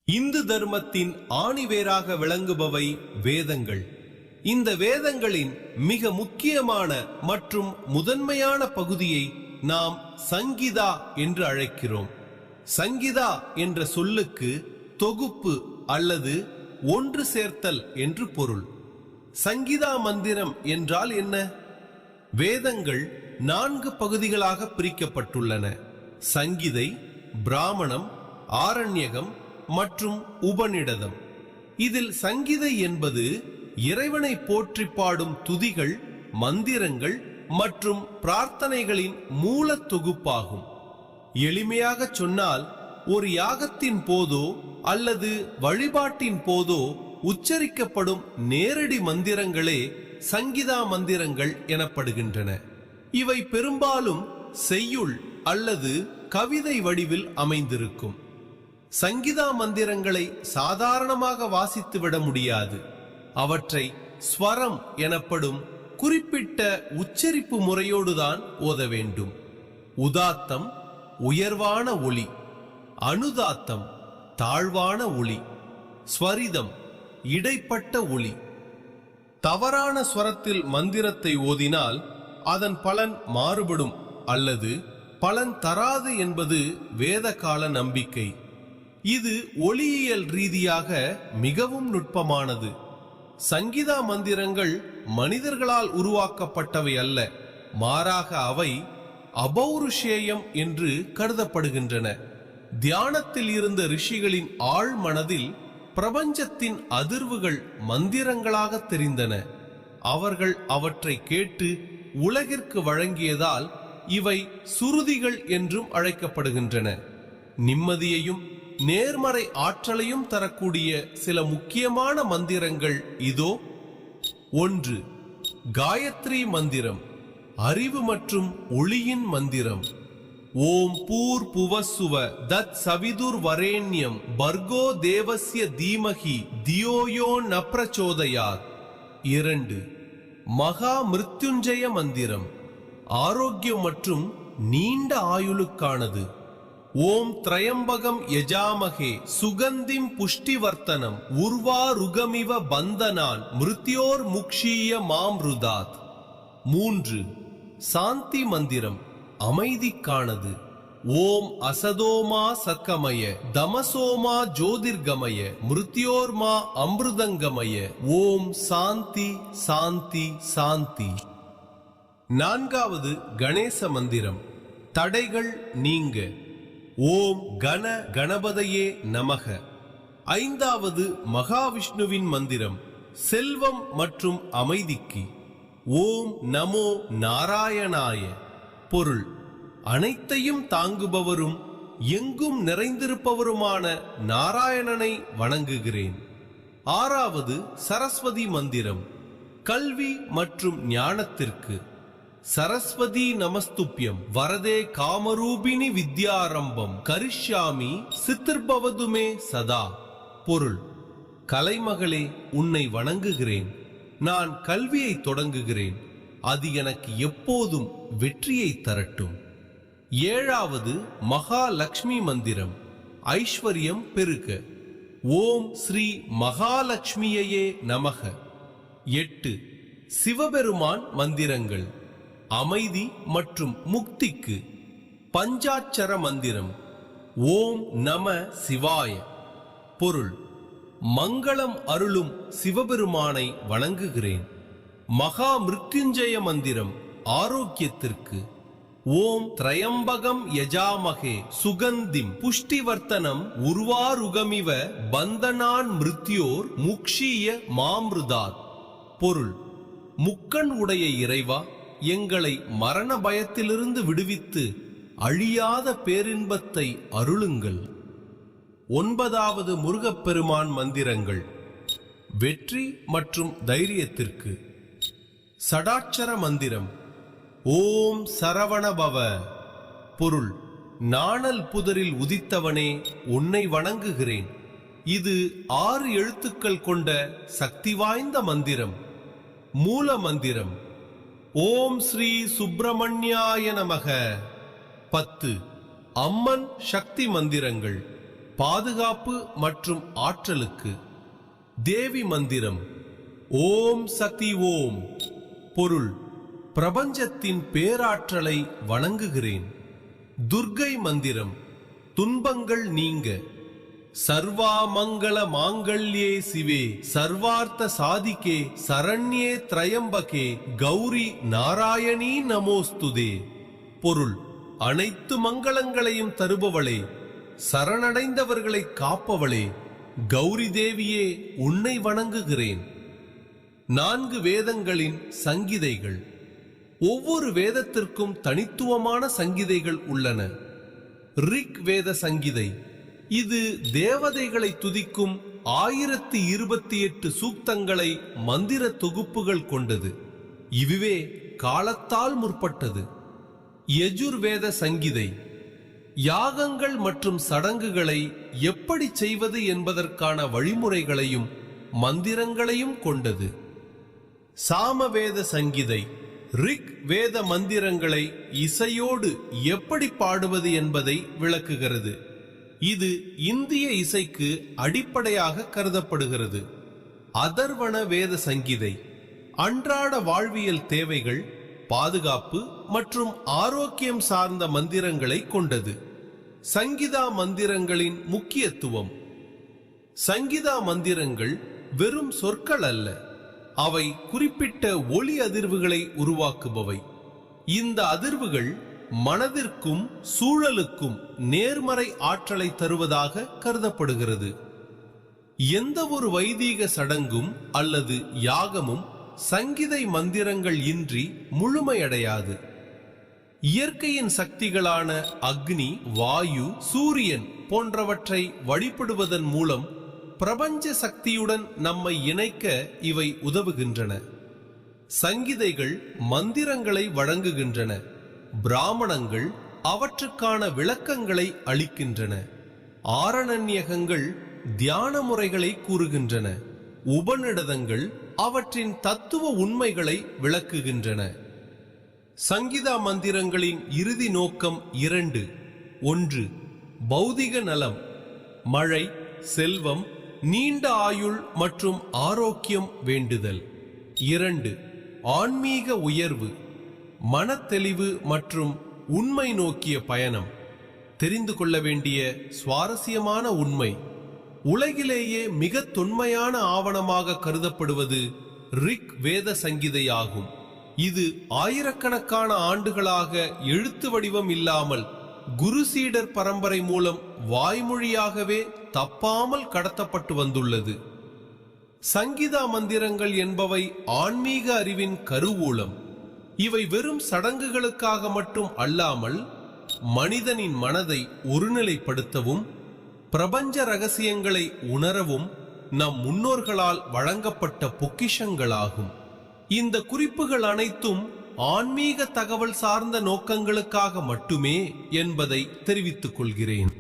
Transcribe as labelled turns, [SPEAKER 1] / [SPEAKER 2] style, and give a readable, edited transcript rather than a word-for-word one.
[SPEAKER 1] இந்து தர்மத்தின் ஆணிவேராக விளங்குபவை வேதங்கள். இந்த வேதங்களின் மிக முக்கியமான மற்றும் முதன்மையான பகுதியை நாம் சங்கீதா என்று அழைக்கிறோம். சங்கீதா என்ற சொல்லுக்கு தொகுப்பு அல்லது ஒன்று சேர்த்தல் என்று பொருள். சங்கீதா மந்திரம் என்றால் என்ன? வேதங்கள் 4 பகுதிகளாக பிரிக்கப்பட்டுள்ளன: சங்கீதை, பிராமணம், ஆரண்யகம் மற்றும் உபநிடதம். இதில் சங்கீதை என்பது இறைவனை போற்றி பாடும் துதிகள், மந்திரங்கள் மற்றும் பிரார்த்தனைகளின் மூல தொகுப்பாகும். எளிமையாக சொன்னால், ஒரு யாகத்தின் போதோ அல்லது வழிபாட்டின் போதோ உச்சரிக்கப்படும் நேரடி மந்திரங்களே சங்கீதா மந்திரங்கள் எனப்படுகின்றன. இவை பெரும்பாலும் செய்யுள் அல்லது கவிதை வடிவில் அமைந்திருக்கும். சங்கீதா மந்திரங்களை சாதாரணமாக வாசித்துவிட முடியாது. அவற்றை ஸ்வரம் எனப்படும் குறிப்பிட்ட உச்சரிப்பு முறையோடுதான் ஓத வேண்டும். உதாத்தம் உயர்வான ஒலி, அனுதாத்தம் தாழ்வான ஒலி, ஸ்வரிதம் இடைப்பட்ட ஒலி. தவறான ஸ்வரத்தில் மந்திரத்தை ஓதினால் அதன் பலன் மாறுபடும் அல்லது பலன் தராது என்பது வேத கால நம்பிக்கை. இது ஒலியியல் ரீதியாக மிகவும் நுட்பமானது. சங்கீதா மந்திரங்கள் மனிதர்களால் உருவாக்கப்பட்டவை அல்ல, மாறாக அவை அபௌருஷேயம் என்று கருதப்படுகின்றன. தியானத்தில் இருந்த ரிஷிகளின் ஆழ் மனதில் பிரபஞ்சத்தின் அதிர்வுகள் மந்திரங்களாக தெரிந்தன. அவர்கள் அவற்றை கேட்டு உலகிற்கு வழங்கியதால் இவை சுருதிகள் என்றும் அழைக்கப்படுகின்றன. நிம்மதியையும் நேர்மறை ஆற்றலையும் தரக்கூடிய சில முக்கியமான மந்திரங்கள் இதோ. 1. காயத்ரி மந்திரம், அறிவு மற்றும் ஒளியின் மந்திரம். ஓம் பூர் புவசுவ தத் சவிதுர் வரேண்யம் பர்கோ தேவஸ்ய தீமகி தியோயோ ந பிரச்சோதயாத். 2. மகா மிருத்யுஞ்சய மந்திரம், ஆரோக்கியம் மற்றும் நீண்ட ஆயுளுக்கானது. ஓம் திரையம்பகம் யஜாமகே சுகந்திம் புஷ்டிவர்த்தனம் உர்வாருகமிவ பந்தனான் மிருத்யோர் முக்ஷீய மாம்ருதாத். 3. சாந்தி மந்திரம், அமைதிக்கானது. ஓம் அசதோமா சத்கமய தமசோமா ஜோதிர்கமய மிருத்யோர்மா அமிர்தங்கமய. ஓம் சாந்தி சாந்தி சாந்தி. 4. கணேச மந்திரம், தடைகள் நீங்க. ஓம் கண கணபதையே நமக. 5. மகாவிஷ்ணுவின் மந்திரம், செல்வம் மற்றும் அமைதிக்கு. ஓம் நமோ நாராயணாய. பொருள்: அனைத்தையும் தாங்குபவரும் எங்கும் நிறைந்திருப்பவருமான நாராயணனை வணங்குகிறேன். 6. சரஸ்வதி மந்திரம், கல்வி மற்றும் ஞானத்திற்கு. சரஸ்வதி நமஸ்துப்யம் வரதே காமரூபிணி வித்யாரம்பம் கரிஷ்யாமி சித்திர்பவதுமே சதா. பொருள்: கலைமகளே, உன்னை வணங்குகிறேன். நான் கல்வியை தொடங்குகிறேன். அது எனக்கு எப்போதும் வெற்றியை தரட்டும். 7. மகாலட்சுமி மந்திரம், ஐஸ்வர்யம் பெருக. ஓம் ஸ்ரீ மகாலட்சுமியே நமக. 8. சிவபெருமான் மந்திரங்கள், அமைதி மற்றும் முக்திக்கு. பஞ்சாட்சர மந்திரம், ஓம் நம சிவாய. பொருள்: மங்களம் அருளும் சிவபெருமானை வணங்குகிறேன். மகா மிருத்யுஞ்சய மந்திரம், ஆரோக்கியத்திற்கு. ஓம் திரையம்பகம் யஜாமகே சுகந்திம் புஷ்டிவர்த்தனம் உர்வாருகமிவ பந்தனான் மிருத்யோர் முக்ஷீய மாம்ருதாத். பொருள்: முக்கண் உடைய இறைவா, எங்களை மரண பயத்திலிருந்து விடுவித்து அழியாத பேரின்பத்தை அருளுங்கள். 9. முருகப்பெருமான் மந்திரங்கள், வெற்றி மற்றும் தைரியத்திற்கு. சடாட்சர மந்திரம், ஓம் சரவணபவ. பொருள்: நாணல் புதரில் உதித்தவனே, உன்னை வணங்குகிறேன். இது 6 எழுத்துக்கள் கொண்ட சக்தி வாய்ந்த மந்திரம். மூல மந்திரம், ஓம் ஸ்ரீ சுப்பிரமணியாய நமக. 10. அம்மன் சக்தி மந்திரங்கள், பாதுகாப்பு மற்றும் ஆற்றலுக்கு. தேவி மந்திரம் ஓம் சக்தி ஓம். பொருள்: பிரபஞ்சத்தின் பேராற்றலை வணங்குகிறேன். துர்க்கை மந்திரம் துன்பங்கள் நீங்க. சர்வா மங்கள மாங்கல்யே சிவே சர்வார்த்த சாதிகே சரண்யே த்ரயம்பகே கௌரி நாராயணீ நமோஸ்துதே. பொருள்: அனைத்து மங்களங்களையும் தருபவளே, சரணடைந்தவர்களை காப்பவளே, கௌரி தேவியே, உன்னை வணங்குகிறேன். 4 வேதங்களின் சங்கீதைகள். ஒவ்வொரு வேதத்திற்கும் தனித்துவமான சங்கீதைகள் உள்ளன. ரிக் வேத சங்கீதை இது தேவதைகளை துதிக்கும் 1028 சூக்தங்களை மந்திர தொகுப்புகள் கொண்டது. இதுவே காலத்தால் முற்பட்டது. யஜுர்வேத சங்கீதை யாகங்கள் மற்றும் சடங்குகளை எப்படி செய்வது என்பதற்கான வழிமுறைகளையும் மந்திரங்களையும் கொண்டது. சாமவேத சங்கீதை ரிக் வேத மந்திரங்களை இசையோடு எப்படி பாடுவது என்பதை விளக்குகிறது. இது இந்திய இசைக்கு அடிப்படையாக கருதப்படுகிறது. அதர்வண வேத சங்கீதை அன்றாட வாழ்வியல் தேவைகள், பாதுகாப்பு மற்றும் ஆரோக்கியம் சார்ந்த மந்திரங்களை கொண்டது. சங்கீதா மந்திரங்களின் முக்கியத்துவம். சங்கீதா மந்திரங்கள் வெறும் சொற்கள் அல்ல, அவை குறிப்பிட்ட ஒலி அதிர்வுகளை உருவாக்குபவை. இந்த அதிர்வுகள் மனதிற்கும் சூழலுக்கும் நேர்மறை ஆற்றலை தருவதாக கருதப்படுகிறது. எந்த ஒரு வைதீக சடங்கும் அல்லது யாகமும் சங்கீதை மந்திரங்கள் இன்றி முழுமையடையாது. இயற்கையின் சக்திகளான அக்னி, வாயு, சூரியன் போன்றவற்றை வழிபடுவதன் மூலம் பிரபஞ்ச சக்தியுடன் நம்மை இணைக்க இவை உதவுகின்றன. சங்கீதைகள் மந்திரங்களை வழங்குகின்றன. பிராமணங்கள் அவற்றுக்கான விளக்கங்களை அளிக்கின்றன. ஆரணன்யகங்கள் தியான முறைகளை கூறுகின்றன. உபநிடதங்கள் அவற்றின் தத்துவ உண்மைகளை விளக்குகின்றன. சங்கீதா மந்திரங்களின் இறுதி நோக்கம் 2. 1. பௌதிக நலம், மழை, செல்வம், நீண்ட ஆயுள் மற்றும் ஆரோக்கியம் வேண்டுதல். 2. ஆன்மீக உயர்வு, மனத்தெளிவு மற்றும் உண்மை நோக்கிய பயணம். தெரிந்து கொள்ள வேண்டிய சுவாரஸ்யமான உண்மை: உலகிலேயே மிக தொன்மையான ஆவணமாக கருதப்படுவது ரிக் வேத சங்கீதையாகும். இது ஆயிரக்கணக்கான ஆண்டுகளாக எழுத்து வடிவம் இல்லாமல் குரு சீடர் பரம்பரை மூலம் வாய்மொழியாகவே தப்பாமல் கடத்தப்பட்டு வந்துள்ளது. சங்கீதா மந்திரங்கள் என்பவை ஆன்மீக அறிவின் கருவூலம். இவை வெறும் சடங்குகளுக்காக மட்டும் அல்லாமல் மனிதனின் மனதை ஒருநிலைப்படுத்தவும் பிரபஞ்ச ரகசியங்களை உணரவும் நம் முன்னோர்களால் வழங்கப்பட்ட பொக்கிஷங்களாகும். இந்த குறிப்புகள் அனைத்தும் ஆன்மீக தகவல் சார்ந்த நோக்கங்களுக்காக மட்டுமே என்பதை தெரிவித்துக் கொள்கிறேன்.